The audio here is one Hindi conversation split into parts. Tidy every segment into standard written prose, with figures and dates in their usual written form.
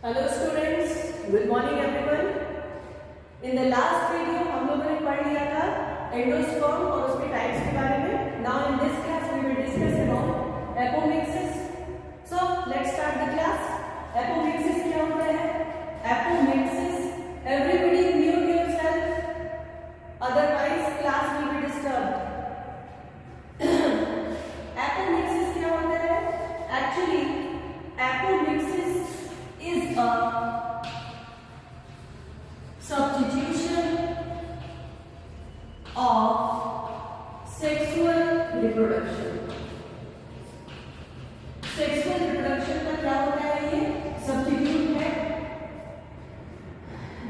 Hello students, good morning everyone. In the last video हम लोगों ने पढ़ लिया था एंडोस्पर्म और उसके टाइप्स के बारे में। Now in this class we will discuss about apomixis. So let's start the class. Apomixis क्या होता है? Apomixis, everybody mute yourself, otherwise class will be disturbed. Apomixis क्या होता है? Actually apomixis is a substitution of sexual reproduction। sexual reproduction का क्या होता है? ये substitute है।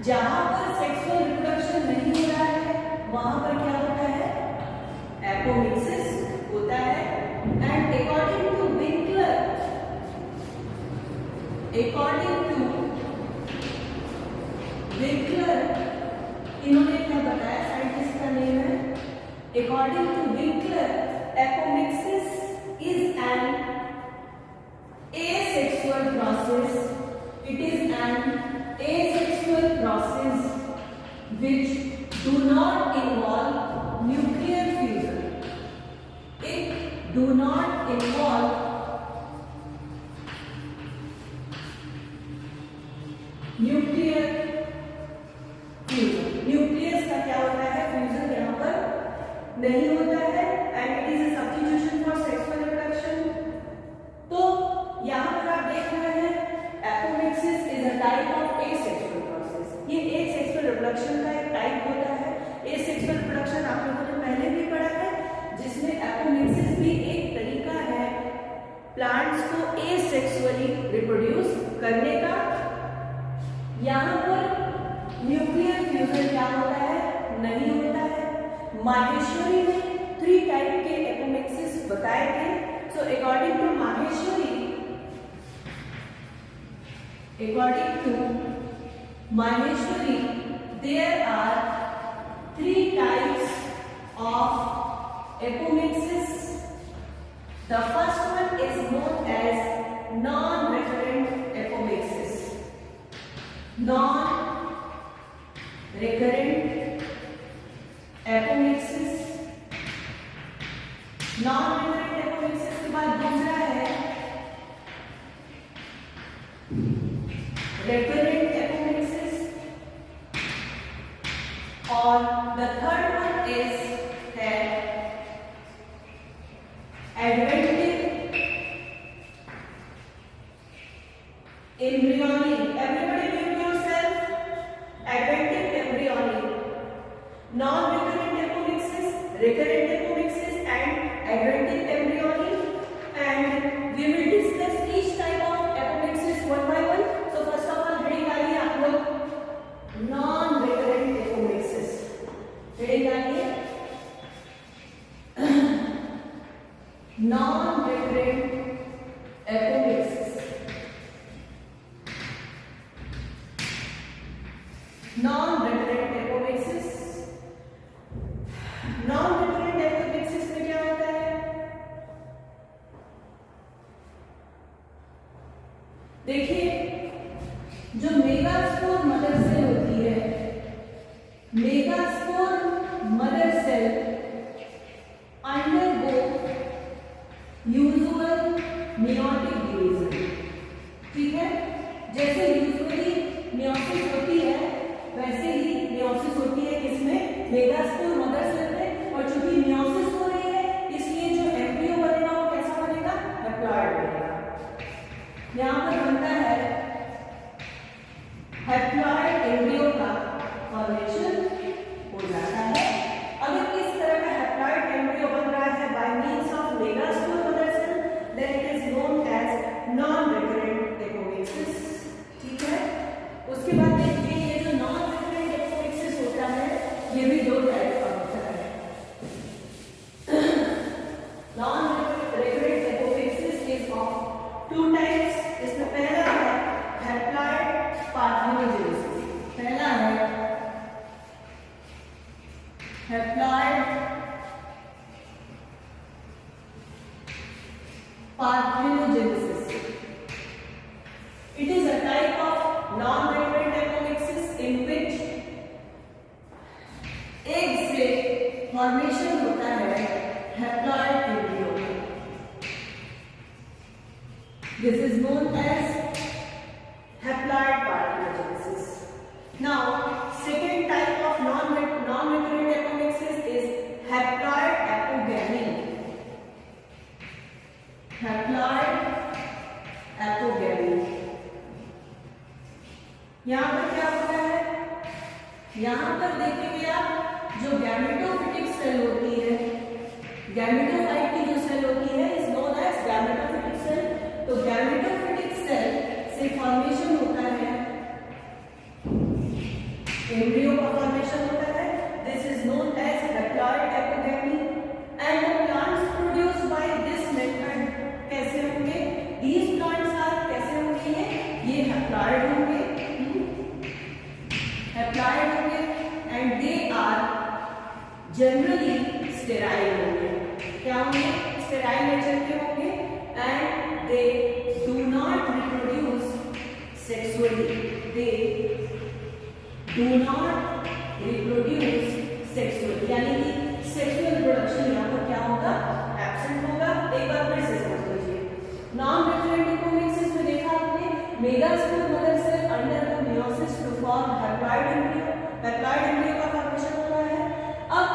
जहां पर sexual reproduction नहीं हो रहा है वहां पर क्या होता है? apomixis होता है। and according to Winkler, इन्होंने क्या बताया? साइंटिस्ट का नेम है। According to Winkler, apomixis is an asexual process. It is an asexual process which do not involve nuclear fusion. It do not involve nuclear fusion. Nucleus का क्या होता है? फ्यूजन यहाँ पर नहीं होता है। And it is a substitution for sexual reproduction. तो यहाँ पर आप देख रहे हैं apomixis is a type of asexual process. ये एसेक्सुअल रिप्रोडक्शन का एक टाइप होता है। एसेक्सुअल रिप्रोडक्शन आप लोगों ने पहले भी पढ़ा है, जिसमें एपोमिक्सिस भी एक तरीका है प्लांट्स को एसेक्सुअली रिप्रोड्यूस करने का। यहाँ पर न्यूक्लियर फ्यूजन क्या होता है? नहीं होता है। माहेश्वरी ने 3 टाइप के एपोमिक्सिस बताए थे। So according to Maheshwari there are 3 types of apomixis. The first one is known as non recurrent apomixis. non-recurrent apomixis. non-recurrent apomixis के बाद दूसरा है recurrent एपोमिक्सिस और the third one is adventive embryonic। Everybody adventive embryonic, non-recurrent apomixis, recurrent apomixis and adventive embryonic, and we will discuss each type of apomixis one by one. So first of all heading डालिए आप लोग non-recurrent apomixis। हेडिंग डालिए non-recurrent apomixis। non-recurrent apomixis। non-recurrent apomixis में क्या होता है? देखिए, जो मेगास्पोर मदर सेल होती है, megaspore mother cell undergo usual meiotic division. ठीक है, जैसे यूजुअली मेयोसिस होती है वैसे ही मेयोसिस होती है किसमें? मेगास्पोर मदर सेल में। और चूंकि मेयोसिस हो रही है इसलिए जो एम्ब्रियो बनेगा वो कैसा बनेगा? हैप्लॉइड बनेगा। यहाँ पर बनता है हैप्लॉइड एम्ब्रियो का फॉर्मेशन हो जाता है। अगर इस तरह का हैप्लॉइड एम्ब्रियो बन रहा है by means of megaspore mother cell, then it is known as non recurrent apomixis. ठीक है, उसके बाद देखिए ये भी 2 टाइप का होता है। non-recurrent apomixis is of 2 types। इसमें पहला है haploid parthenogenesis। पहला है haploid parthenogenesis। It is a type of formation होता है हैप्लॉइड एम्ब्रियो का। This is known as haploid parthenogenesis. Now second type of non-recurrent apomixis is haploid apogamy। Haploid apogamy. यहां पर क्या होता है, यहां पर देखेंगे आप जो गैमेटोफिटिक सेल होती है, गैमेटोफाइट की जो सेल होती है is known as gametophytic cell. तो गैमेटोफिटिक सेल से फॉर्मेशन होता है, एम्ब्रियो का फॉर्मेशन होता है। This is known as haploid apogamy and the plants produced by this method कैसे होंगे, these plants are कैसे होंगे, ये हैप्लॉइड होंगे, हैप्लॉइड होंगे and they are generally sterile होंगे। क्या होंगे, स्टेराइल नेचर के होंगे and they do not reproduce sexually, they do not reproduce sexually, यानी कि सेक्सुअल प्रोडक्शन यहाँ पर क्या होगा, एब्सेंट होगा। एक बार फिर से समझ लीजिए, non-recurrent apomixis में देखा आपने megaspore mother cell undergo meiosis to form haploid embryo, haploid embryo का फॉर्मेशन हो रहा है। अब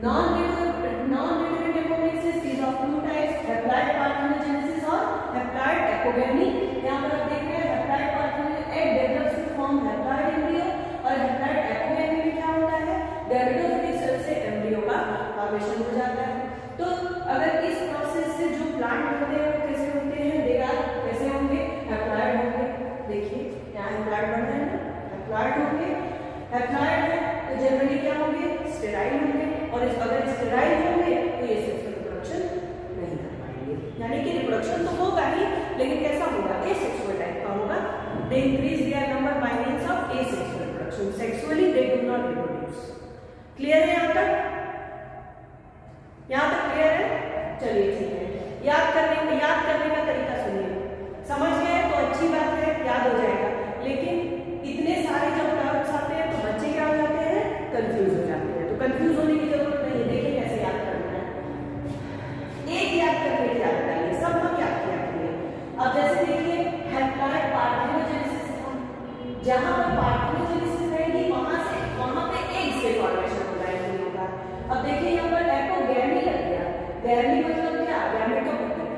non-recurrent apomixis is of two types, haploid parthenogenesis और हैप्लॉइड एपोगैमी। यहाँ पर आप देख रहे हैं haploid parthenogenesis egg develops to form haploid embryo और हैप्लॉइड एपोगैमी में क्या होता है, गैमेटोफिटिक सेल से एम्ब्रियो का फॉर्मेशन हो जाता है। तो अगर इस प्रोसेस से जो प्लांट बनते हैं वो कैसे होते हैं, देगार कैसे होंगे, हैप्लॉइड होंगे। देखिए यहाँ हैप्लॉइड बन रहे हैं, हैप्लॉइड होंगे, हैप्लॉइड है तो जनरली क्या होंगे, स्टेराइल होंगे और अगर स्टेराइल होंगे तो ये सेक्सुअल रिप्रोडक्शन नहीं कर पाएंगे, यानी कि रिप्रोडक्शन तो होगा ही लेकिन कैसा होगा, एसेक्सुअल टाइप का होगा। They increase their number by means of asexual reproduction, sexually they do not reproduce. Clear है यहाँ तक, यहाँ तक क्लियर है? चलिए ठीक है, याद करने का तरीका सुनिए, समझ गए तो अच्छी बात है, याद हो जाएगा। लेकिन इतने सारे जब टर्म्स आते हैं तो बच्चे क्या हो जाते हैं, कंफ्यूज हो जाते हैं। तो कंफ्यूज होने की जरूरत नहीं है, देखिए कैसे याद करना है। एक याद करने की आदत आइए, सब हम याद किया करेंगे। अब जैसे देखिए हैप्लॉइड पार्थिनोजेनेसिस, जहां पर पार्थिनोजेनेसिस रहेगी वहां पे एग से फॉर्मेशन होगा एम्ब्रियो का। अब देखिए यहाँ पर एपोगैमी लग गया, गैमी मतलब क्या, गैमेटोफिटिक,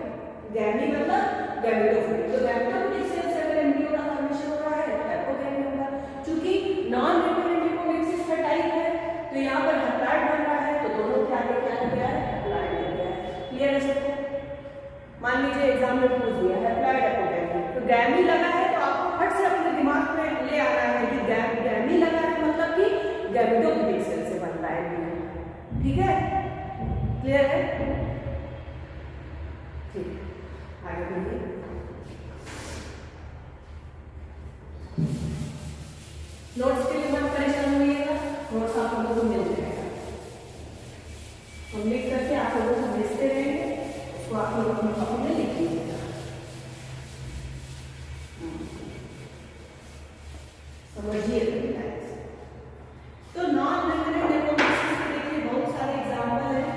गैमी मतलब गैमेटोफिटिक, तो गैमेटोफिटिक सेल से अगर एम्ब्रियो का फॉर्मेशन हो रहा है तो एपोगैमी होगा। चूंकि नॉन-रिकरेंट एपोमिक्सिस का टाइप है तो यहाँ पर हैप्लॉइड बन रहा है तो दोनों क्या लग गया है, हैप्लॉइड लग गया है। क्लियर है सबको? मान लीजिए एग्जाम में पूछ दिया हैप्लॉइड एपोगैमी, तो गैमी लगा है तो आपको फट से अपने दिमाग में ले आना है कि गैमी लगा है मतलब कि गैमेटोफिटिक सेल से बन रहा है। ठीक है, क्लियर है? ठीक, आगे बढ़िए। नोट्स के लिए मत परेशान होइएगा, नोट्स आप लोगों को मिल जाएगा, हम लिख करके आप लोगों को भेजते रहेंगे, उसको आप लोग अपने कॉपी में लिख लीजिएगा। समझिए तो non-recurrent एपोमिक्सिस के देखिए बहुत सारे एग्जाम्पल हैं,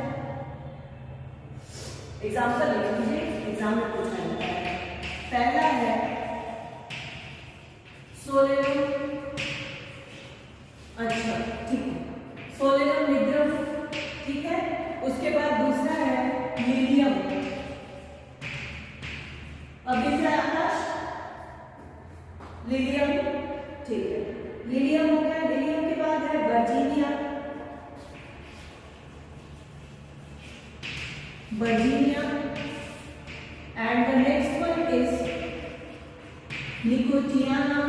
एग्जाम्पल लिख लीजिए, एग्जाम में पूछा जाता है। पहला है सोलेनम, अच्छा ठीक है, सोलेनम निग्रम, ठीक है। उसके बाद दूसरा है लिलियम, अब दिख रहा है आकाश, लिलियम, ठीक है, लिलियम हो गया। लिलियम के बाद है Virginia, Virginia and the next one is Nicotiana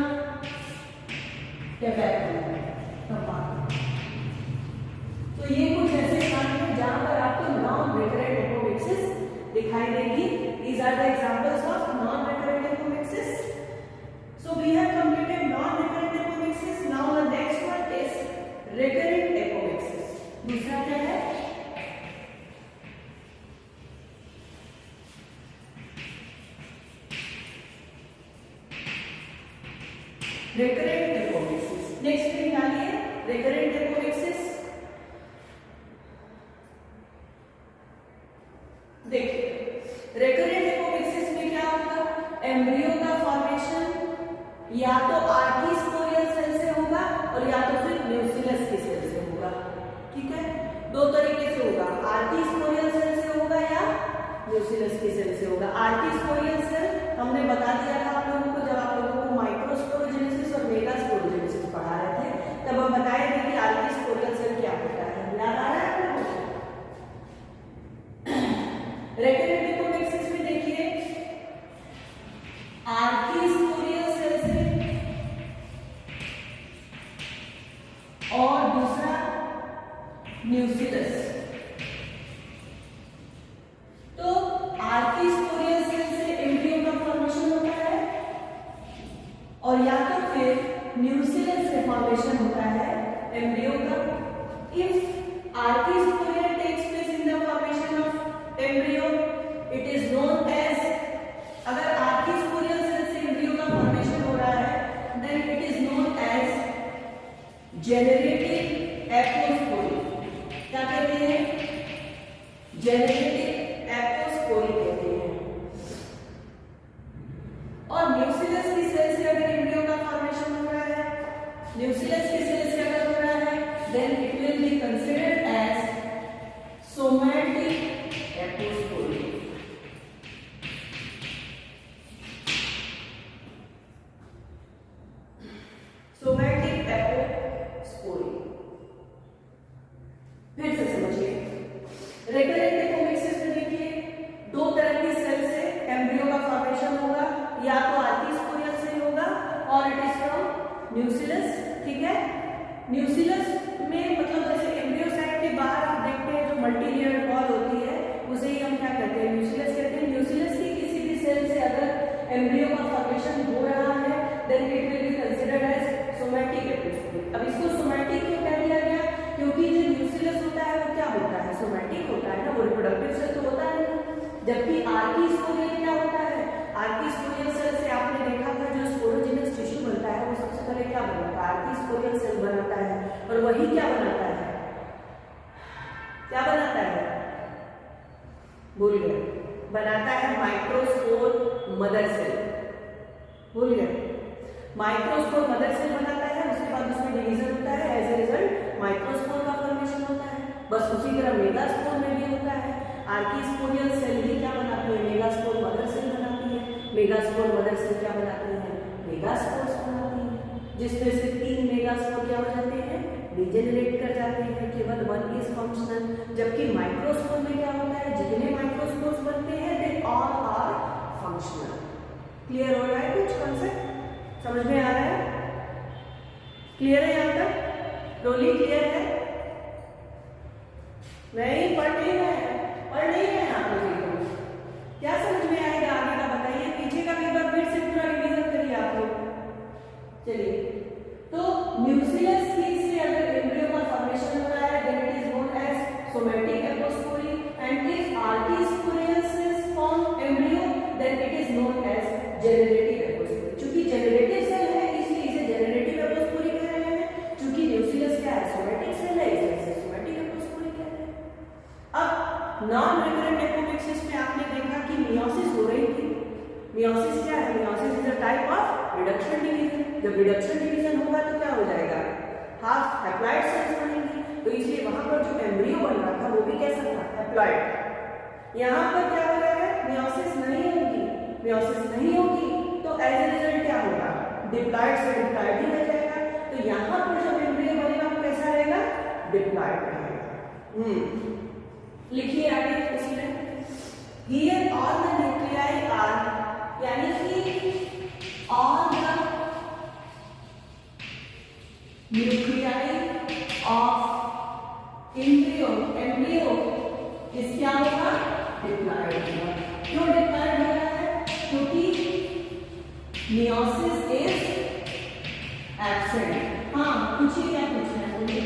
tobacco, तो ये कुछ ऐसे स्थान हैं जहां पर आपको non-recurrent एपोमिक्सिस दिखाई देगी। These are the examples of non-recurrent apomixis. So we have completed non-recurrent apomixis. Now the next one is recurrent apomixis. दूसरा क्या है? recurrent apomixis. Next thing डालिए recurrent apomixis. रेकरेंट एपोमिक्सिस में क्या होगा, एम्ब्रियो का फॉर्मेशन या तो आर्कीस्पोरियल सेल से होगा और या तो फिर न्यूक्लियस की सेल से होगा। ठीक है, दो तरीके से होगा, आर्कीस्पोरियल सेल से होगा या न्यूक्लियस की सेल से होगा। आर्कीस्पोरियल सेल हमने बता दिया था आप लोगों को जब आप लोगों को माइक्रोस्पोरोजेनेसिस और मेगास्पोरोजेनेसिस पढ़ा रहे थे, तब हम बताए थे कि आर्कीस्पोरियल सेल क्या होता है, याद आ रहा है आप लोगों को? रेकरेंट एपोमिक्सिस में देखिए आर्कीस्पोरियल सेल से और दूसरा न्यूक्लियस। तो आर्कीस्पोरियल सेल से एम्ब्रियो का फॉर्मेशन होता है और या तो फिर न्यूक्लियस से फॉर्मेशन होता है एम्ब्रियो का। If archesporial takes place in the formation of embryo it is known as, अगर आर्कीस्पोरियल सेल से एम्ब्रियो का फॉर्मेशन हो रहा है then it is known as generative apospory. क्या कहते हैं? जेनरेटिव एपोस्पोरी कहते हैं। और न्यूक्लियस की सेल से अगर एम्ब्रियो का फॉर्मेशन हो रहा है, न्यूक्लियस की सेल से अगर हो रहा है then it will be considered as somatic apospory. Somatic apospory. फिर से समझिए, रेकरेंट एपोमिक्सिस में देखिए दो तरह की सेल से एम्ब्रियो का फॉर्मेशन होगा, या तो आर्कीस्पोरियल सेल होगा और इट इज फ्रॉम न्यूक्लियस। ठीक है, न्यूक्लियस में मतलब जैसे एम्ब्रियो साइट के बाहर आप देखते हैं जो मल्टीलेयर्ड वॉल होती है उसे ही हम क्या कहते हैं, न्यूक्लियस कहते हैं। न्यूक्लियस की किसी भी सेल से अगर एम्ब्रियो का फॉर्मेशन हो रहा है then it will be considered as somatic apospory. अब इसको सोमैटिक क्यों कह दिया गया? क्योंकि जो न्यूक्लियस होता है वो क्या होता है, सोमैटिक होता है ना, वो रिप्रोडक्टिव सेल तो होता नहीं। जबकि आर्कीस्पोरियल क्या होता है, आर्कीस्पोरियल सेल से आपने देखा था जो स्पोरोजिनस टिश्यू बनता है वो सबसे पहले क्या बनाता है, आर्कीस्पोरियल सेल बनाता है। और वही क्या बनाता है, क्या बनाता है, भूल गए, बनाता है माइक्रोस्पोर मदर सेल। भूल गए, माइक्रोस्पोर मदर सेल बनाता है, उसके बाद उसमें डिवीजन होता है, एज ए रिजल्ट माइक्रोस्पोर का फॉर्मेशन होता है। बस उसी तरह मेगास्पोर में भी होता है। आर्कीस्पोरियल सेल ही क्या बनाती है, मेगास्पोर मदर सेल बनाती है। मेगास्पोर मदर सेल क्या बनाती है, मेगास्पोर्स बनाती है, जिसमें से 3 मेगास्पोर क्या हो जाते हैं, डिजेनरेट कर जाते हैं, केवल 1 इज फंक्शनल। जबकि माइक्रोस्पोर में क्या होता है, जितने माइक्रोस्पोर्स बनते हैं they all are functional. Clear हो रहा है कुछ कॉन्सेप्ट? समझ में आ रहा है? क्लियर है यहाँ तक? रोली क्लियर है? नहीं, पढ़ नहीं है आप लोगों को। क्या समझ में आएगा आगे का बताइए, पीछे का भी एक बार फिर से पूरा रिवीजन करिए आप लोग। चलिए, तो न्यूक्लियस की से अगर एम्ब्रियो का फॉर्मेशन हो रहा है then it is known as somatic apospory and if archesporial cells form embryo then it is known as generative apospory. चूंकि जेनरेटिव सेल है इसलिए इसे जेनरेटिव एपोस्पोरी कह रहे हैं, चूंकि न्यूक्लियस क्या है, सोमैटिक सेल है इसलिए इसे सोमैटिक एपोस्पोरी कह रहे हैं। अब नॉन रिकरेंट एपोमिक्सिस में आपने देखा कि मियोसिस हो रही थी। मियोसिस क्या है, meiosis is a type of reduction division. जब रिडक्शन डिवीजन होगा तो क्या हो जाएगा, हाफ हैप्लॉइड सेल्स बनेंगी, तो इसलिए वहां पर जो एम्ब्रियो बन रहा था वो भी कैसा था, हैप्लॉइड। यहाँ पर क्या हो रहा है, मियोसिस नहीं होगी, मियोसिस नहीं होगी तो एज ए रिजल्ट क्या होगा, डिप्लॉइड से डिप्लॉइड ही रह जाएगा। तो यहाँ पर जब एम्ब्रियो बनेगा वो कैसा रहेगा, डिप्लॉइड रहेगा। लिखिए आगे इसमें, here all the nuclei are, यानी कि all the nuclei of embryo is क्या होगा, डिप्लॉइड होगा। क्यों डिप्लॉइड हो रहा है, क्योंकि मियोसिस इज एब्सेंट। हाँ पूछिए, क्या पूछना है, बोलिए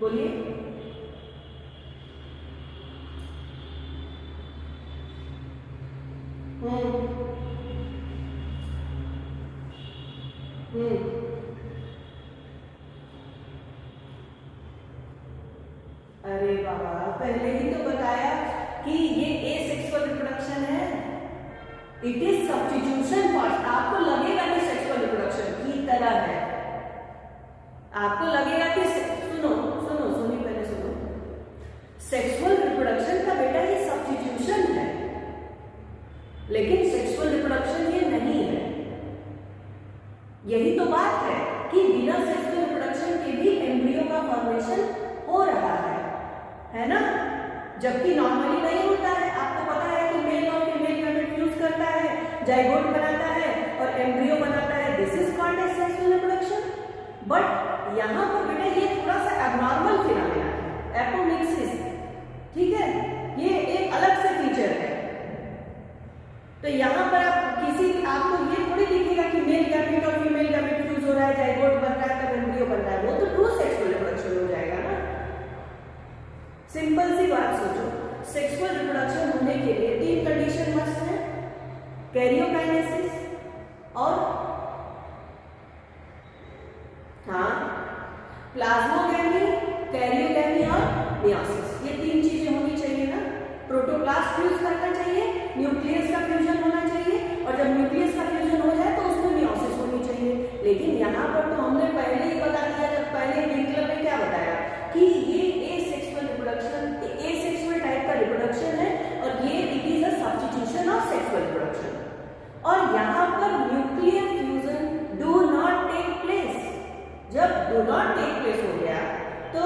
बोलिए। अरे बाबा, पहले ही तो बताया इट इज सब्स्टिट्यूशन फॉर, आपको लगेगा कि सेक्सुअल रिप्रोडक्शन की तरह है, आपको लगेगा कि सुनो सुनो सुनिए पहले सुनो, सेक्सुअल रिप्रोडक्शन का बेटा ये सब्स्टिट्यूशन है, लेकिन सेक्सुअल रिप्रोडक्शन ये नहीं है। यही तो बात है कि बिना सेक्सुअल रिप्रोडक्शन के भी एम्ब्रियो का फॉर्मेशन हो रहा है ना, जबकि नॉर्मली नहीं होता है। आपको पता है कि मेल और फीमेल गैमेट फ्यूज करता है, जाइगोट बनाता है और एम्ब्रियो बनाता है, this is called as sexual reproduction. But यहाँ पर बेटा ये थोड़ा सा एबनॉर्मल फिनोमेना है, एपोमिक्सिस, ठीक है, ये एक अलग से फीचर है। तो यहाँ पर आपको ये थोड़ी दिखेगा कि मेल गैमेट और फीमेल गैमेट फ्यूज हो रहा है, जाइगोट बन रहा है, तब एम्ब्रियो बन रहा है, वो तो ट्रू सेक्सुअल रिप्रोडक्शन हो जाएगा ना। सिंपल सी बात सोचो, सेक्सुअल रिप्रोडक्शन होने के लिए 3 कंडीशन मस्ट है, कैरियोकाइनेसिस और हाँ प्लाज्मोगैमी, कैरियोगैमी और मियोसिस, ये 3 चीजें होनी चाहिए ना। प्रोटोप्लास्ट फ्यूज करना चाहिए, न्यूक्लियस का फ्यूजन होना चाहिए, और जब न्यूक्लियस का फ्यूजन हो जाए तो उसमें मियोसिस होनी चाहिए। लेकिन यहाँ पर तो हमने पहले ही बता दिया, जब पहले विंकलर ने क्या बताया कि ये एसेक्सुअल रिप्रोडक्शन, एसेक्सुअल टाइप का रिप्रोडक्शन है और ये it is a substitution of sexual reproduction. और यहाँ पर nuclear fusion do not take place. जब डू नॉट टेक प्लेस हो गया तो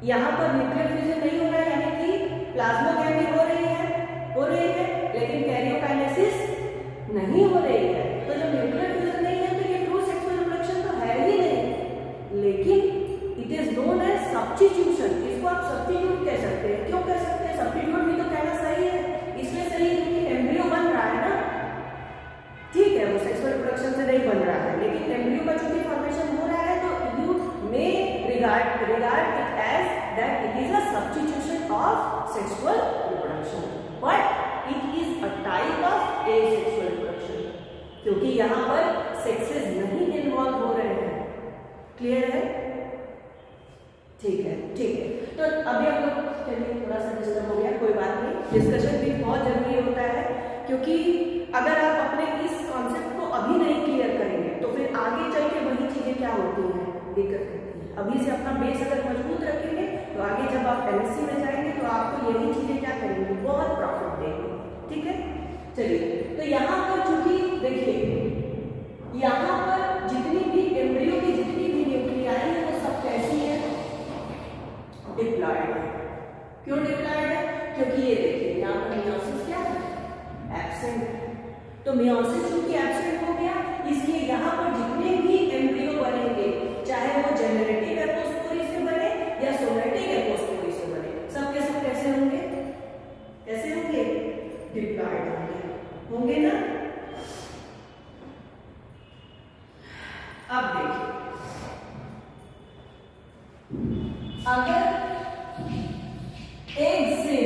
यहाँ पर न्यूक्लियर फ्यूजन नहीं हो रहा है, यानी कि प्लाज्मोगैमी हो रही है, लेकिन कैरियोकाइनेसिस नहीं हो रही है। तो जब न्यूक्लियर फ्यूजन नहीं है तो ये ट्रू सेक्सुअल रिप्रोडक्शन तो है ही नहीं, लेकिन it is known as substitution. इसको आप सब्स्टिट्यूट कह सकते हैं। क्यों कह सकते हैं? सब्स्टिट्यूट भी तो कहना सही है, इसलिए सही है क्योंकि एम्ब्रियो बन रहा है ना, ठीक है, वो सेक्सुअल रिप्रोडक्शन से नहीं बन रहा है, लेकिन एम्ब्रियो का चूंकि फॉर्मेशन हो रहा है तो you may regard it as that it is a substitution of sexual reproduction, but it is a type of asexual reproduction, क्योंकि यहाँ पर सेक्सेस नहीं इन्वॉल्व हो रहे हैं। क्लियर है? ठीक है, ठीक है। तो अभी हम लोग चलिए थोड़ा सा डिस्टर्ब हो गया, कोई बात नहीं, डिस्कशन भी बहुत जरूरी होता है, क्योंकि अगर आप अपने इस कॉन्सेप्ट को अभी नहीं क्लियर करेंगे तो फिर आगे चल के वही चीजें क्या होती हैं, दिक्कत करती है। अभी से अपना बेस अगर मजबूत रखेंगे तो आगे जब आप एमएससी में जाएंगे तो आपको यही चीजें क्या करेंगी, बहुत प्रॉफिट देंगे। ठीक है, चलिए। तो यहाँ पर चूंकि देखिए, यहाँ पर जितनी भी एम्ब्रियो की जितनी भी न्यूक्लियाई है वो सब कैसी है, डिप्लॉयड है। क्यों डिप्लॉयड है? क्योंकि ये देखिए यहाँ पर मियोसिस क्या है, एब्सेंट है। तो मियोसिस चूंकि एब्सेंट हो गया, इसलिए यहाँ पर जितने भी एम्ब्रियो बनेंगे, चाहे वो जेनरेटिव एपोस्पोरी से बने या सोमेटिक एपोस्पोरी से बने, सब के सब कैसे होंगे, कैसे होंगे, डिप्लॉयड होंगे ना। अब देखिए, अगर एग से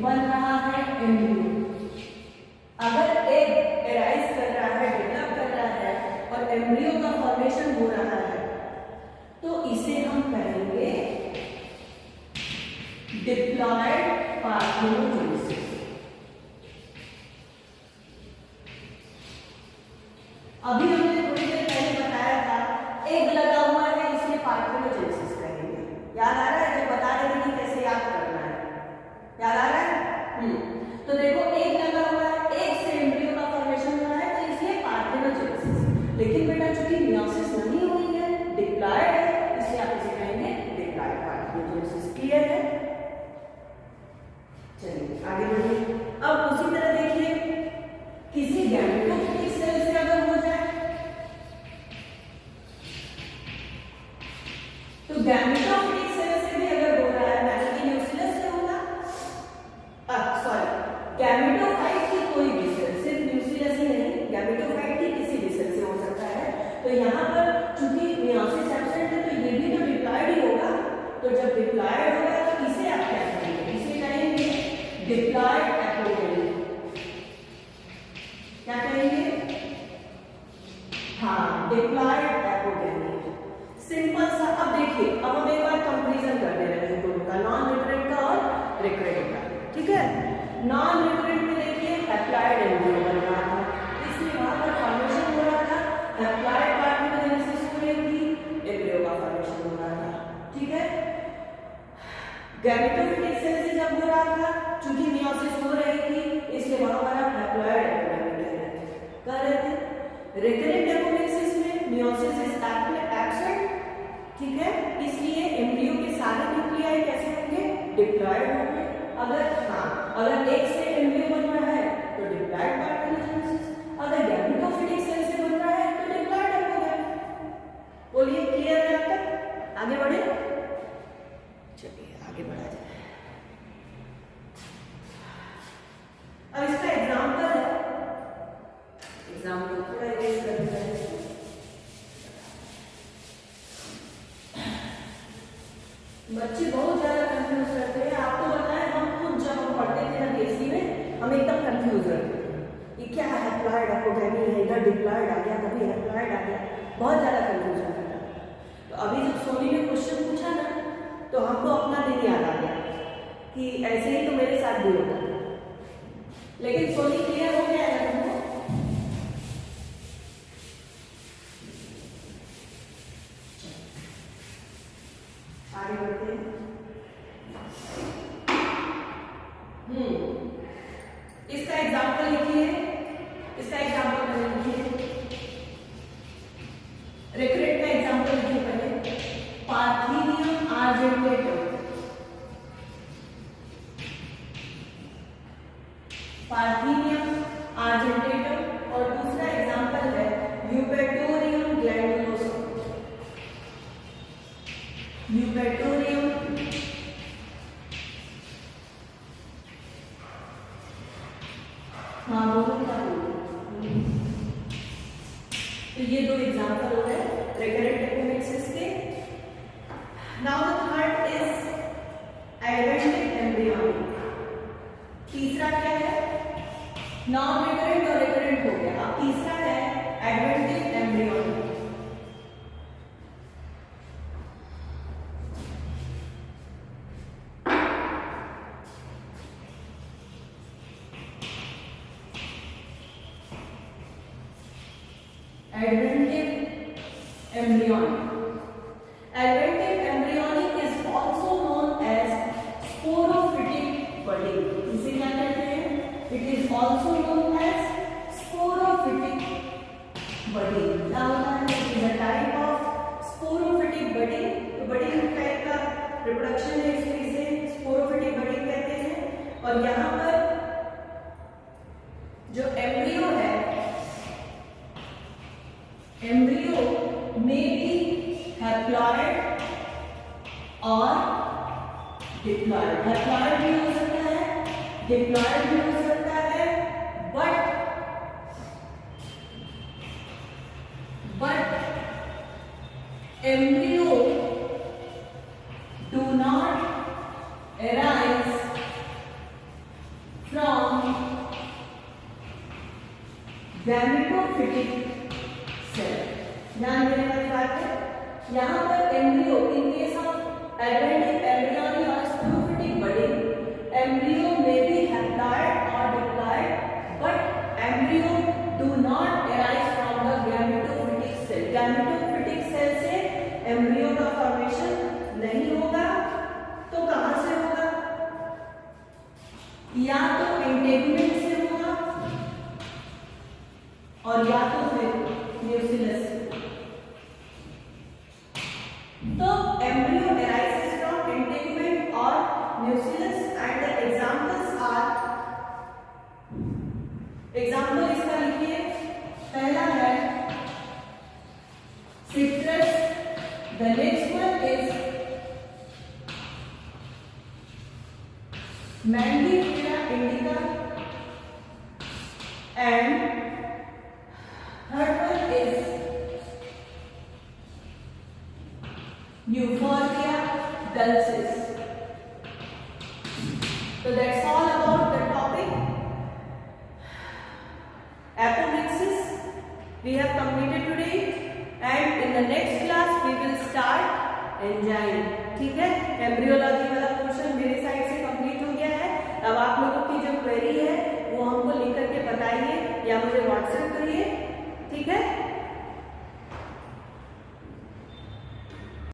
बन रहा है एम्ब्रियो, अगर एग एराइज कर रहा है, डेवलप कर रहा है और एम्ब्रियो का फॉर्मेशन हो रहा है, तो इसे हम कहेंगे डिप्लॉयड पार्थेनोजेनेसिस। अभी हमने थोड़ी देर पहले बताया था एग लगा हुआ है इसलिए पार्थेनोजेनेसिस कहेंगे। याद आ रहा है? जो बता रहे थे कि कैसे याद करना है, याद आ रहा है? तो देखो एग लगा हुआ है, एग से एम्ब्रियो का फॉर्मेशन हो रहा है, तो इसलिए पार्थेनोजेनेसिस। लेकिन बेटा चूंकि मियोसिस नहीं हुई है, डिप्लॉयड है, इसलिए आप इसे कहेंगे डिप्लॉयड पार्थेनोजेनेसिस। क्लियर है? चलिए आगे बढ़िए। अब उसी तरह देखिए, किसी गैमेटोफिटिक सेल से अगर हो जाए तो गैमेटोफिटिक सेल से भी अगर हो रहा है, मैंने कि न्यूक्लियस से होगा, गैमेटोफाइट की कोई भी सेल, सिर्फ न्यूक्लियस ही नहीं, गैमेटोफाइट की किसी भी सेल से हो सकता है। तो यहाँ पर चूंकि मियोसिस एब्सेंट है तो ये भी तो डिप्लॉयड ही होगा। तो जब डिप्लॉयड होगा तो इसे आप क्या करेंगे, इसे कहेंगे डिप्लॉयड एपोगैमी। क्या कहेंगे? हाँ, डिप्लॉयड एपोगैमी। सिंपल सा। अब देखिए, अब हम एक बार कंपैरिजन कर दे रहे हैं दोनों का, नॉन रिकरेंट का और रिकरेंट का। ठीक है, नॉन रिकरेंट में देखिए डिप्लॉयड एम्ब्रियो बन रहा था, इसलिए वहां पर फॉर्मेशन हो रहा था, हैप्लॉयड पार्टनोजेनेसिस हो रही थी, एम्ब्रियो का फॉर्मेशन हो रहा था। ठीक है, गैमेटोफिटिक सेल से जब हो रहा था, चूंकि मियोसिस हो रही थी, इसलिए वहां पर आप हैप्लॉयड एम्ब्रियो कह रहे थे। रिकरेंट एपोप्टोसिस में मियोसिस इज एब्सेंट, ठीक है, इसलिए एम्ब्रियो के सारे न्यूक्लियाई कैसे होंगे, डिप्लॉयड होंगे। अगर एक से एम्ब्रियो बन रहा है तो डिप्लॉयड पार्टनोजेनेसिस, अगर गैमेटोफिटिक सेल से बन रहा है तो डिप्लॉयड एपोप्टोसिस। बोलिए क्लियर है अब तक? आगे बढ़े, चलिए आगे बढ़ा जाए। अब इसका एग्जांपल है, एग्जांपल थोड़ा इरेज कर देते हैं। बच्चे बहुत ज्यादा कंफ्यूज करते हैं, आपको बताएं हम खुद जब हम पढ़ते थे ना केसी में, हम एकदम कंफ्यूज रहते थे, ये क्या है, हैप्लॉयड एपोगैमी है, इधर डिप्लॉयड आ गया, कभी हैप्लॉयड आ गया, बहुत ज्यादा कंफ्यूजन था। तो अभी जब सोनी ने क्वेश्चन पूछा ना, तो हमको अपना दिन याद आ गया कि ऐसे ही तो मेरे साथ भी होता था। लेकिन सोनी क्लियर हो गया है तुमको? आगे बढ़ते हैं। इसका एग्जांपल लिखिए, इसका एग्जांपल पहले लिखिए, रिकरेंट का एग्जांपल लिखिए पहले। पार्थिनियम आर्जेंटेटम, पार्थिनियम आर्जेंटेटम, और दूसरा एग्जांपल है यूपेटोरियम ग्लैंडुलोसम, यूपेटोरियम तो ये दो एग्जांपल हो गए रिकरेंट एपोप्टोसिस के। Now the third is adventive embryonic. तीसरा क्या है, नॉन रिकरेंट और रिकरेंट हो गया, अब तीसरा है एडवेंटिक embryonic. Adventive embryonic. Adventive embryonic is also known as sporophytic budding. इसे क्या कहते हैं? It is also known as sporophytic budding. क्या होता है? It is a type of sporophytic budding. तो budding टाइप का reproduction है, इसे sporophytic budding कहते हैं। और यहाँ पर जो एम्ब्रियो है, एम्ब्रियो में भी हैप्लॉयड और डिप्लॉयड, हैप्लॉयड भी हो सकता है, डिप्लॉयड भी हो सकता है, but embryo do not arise from gametophytic cell। ध्यान देने वाली बात है, यहाँ पर embryo in case of adventive embryonic और स्पोरोफिटिक बडिंग, एम्ब्रियो में भी हैप्लॉयड और diploid, but embryo do not arise from the gametophytic cell। gametophytic cell से एम्ब्रियो का फॉर्मेशन नहीं होगा, तो कहां से होगा? या तो इंटेगुमेंट से होगा और या तो फिर न्यूक्लियस से। तो embryo arises from integument or nucleus and the examples are, example इसका लिखिए। पहला है citrus, the next one is Mandiphylla indica, and third one is Euphorbia dulcis. So that's all about the topic apomixis we have completed today, and in the next class we will start enzyme। ठीक है, एम्ब्रियोलॉजी वाला पोर्शन मेरे साइड से कंप्लीट हो गया है। अब आप लोगों की जो क्वेरी है वो हमको लिख करके बताइए या मुझे व्हाट्सएप करिए, ठीक है।